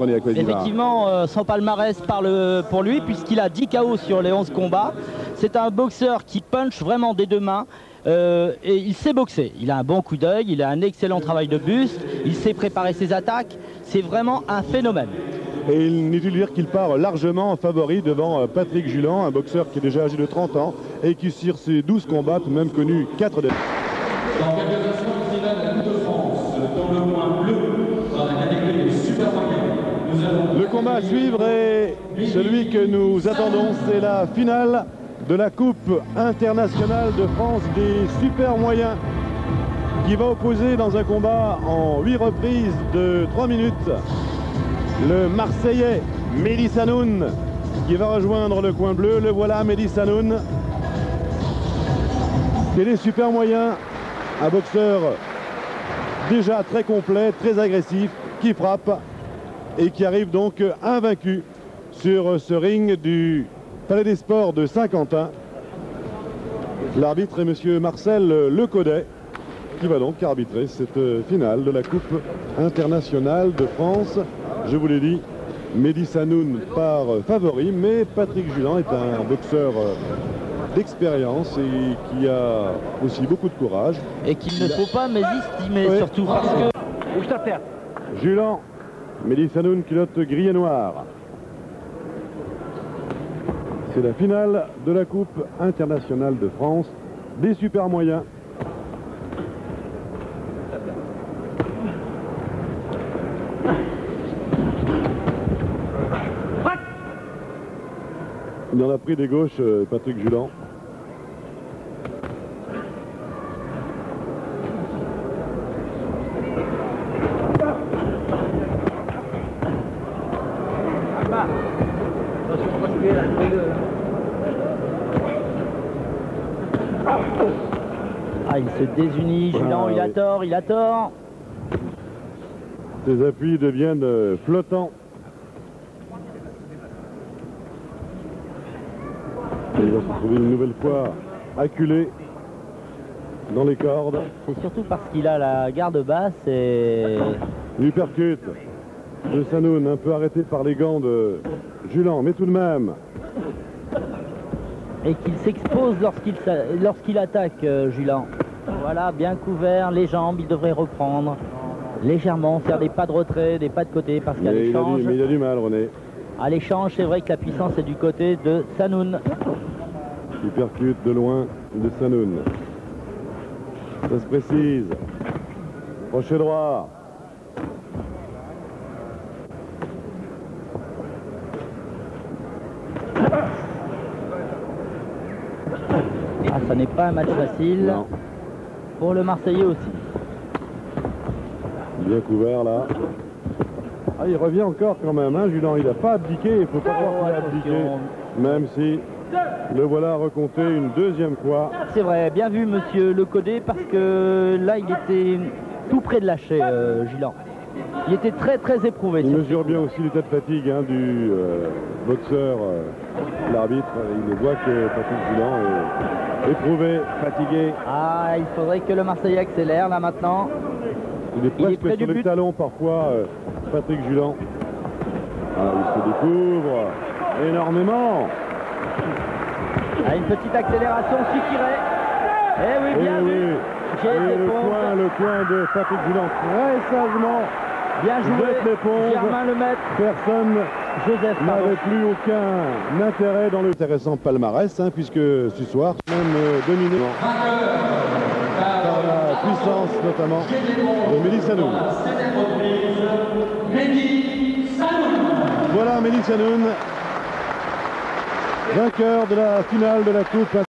Effectivement, son palmarès parle pour lui puisqu'il a 10 KO sur les 11 combats. C'est un boxeur qui punch vraiment des deux mains et il sait boxer. Il a un bon coup d'œil, il a un excellent travail de buste, il sait préparer ses attaques. C'est vraiment un phénomène. Et inutile de dire qu'il part largement en favori devant Patrick Julan, un boxeur qui est déjà âgé de 30 ans et qui sur ses 12 combats tout de même connu 4 défaites. Dans quelques instants, il finale de la Coupe de France, dans le coin bleu, dans la catégorie des super moyens. Le combat à suivre est celui que nous attendons, c'est la finale de la Coupe internationale de France des super moyens qui va opposer dans un combat en 8 reprises de 3 minutes le Marseillais Mehdi Sanoun qui va rejoindre le coin bleu. Le voilà, Mehdi Sanoun. Et les super moyens, un boxeur déjà très complet, très agressif, qui frappe et qui arrive donc invaincu sur ce ring du Palais des Sports de Saint-Quentin. L'arbitre est monsieur Marcel Lecodet qui va donc arbitrer cette finale de la Coupe internationale de France. Je vous l'ai dit, Mehdi Sanoun part favori, mais Patrick Julan est un boxeur d'expérience et qui a aussi beaucoup de courage. Et qu'il ne faut pas mésestimer, oui. Surtout parce que... Bouge ta terre. Julan, Mehdi Sanoun, culotte gris et noir. C'est la finale de la Coupe internationale de France des super moyens. Il en a pris des gauches, Patrick Julan. Ah, il se désunit, Julan, il a tort, il a tort. Ses appuis deviennent flottants. Et il va se trouver une nouvelle fois acculé dans les cordes. C'est surtout parce qu'il a la garde basse et... L'uppercut de Sanoun, un peu arrêté par les gants de Julan, mais tout de même. Et qu'il s'expose lorsqu'il attaque, Julan. Voilà, bien couvert, les jambes, il devrait reprendre légèrement, faire des pas de retrait, des pas de côté, parce qu'à l'échange... Mais il a du mal, René. À l'échange, c'est vrai que la puissance est du côté de Sanoun. Il percute de loin de Sanoun. Ça se précise. Crochet droit. Ah, ça n'est pas un match facile. Non. Pour le Marseillais aussi. Bien couvert là. Ah, il revient encore quand même, hein, Julan. Il n'a pas abdiqué, il ne faut pas croire qu'il a abdiqué. Même si le voilà recompté une deuxième fois. C'est vrai, bien vu monsieur Lecodet, parce que là il était tout près de lâcher, Julan. Il était très très éprouvé. Il mesure bien aussi l'état de fatigue hein, du boxeur, l'arbitre. Il voit que Patrick Julan est éprouvé, fatigué. Ah, il faudrait que le Marseillais accélère là maintenant. Il est presque sur les talons parfois, Patrick Julan. Ah, il se découvre énormément. Ah, une petite accélération suffirait. Eh oui, bien vu. Le coin de Patrick Julan, très sagement. Bien joué, Germain Lemaître. Personne n'avait plus aucun intérêt dans le intéressant palmarès, hein, puisque ce soir, même dominé par la puissance notamment de Mehdi Sanoun. Voilà Mehdi Sanoun, vainqueur de la finale de la Coupe.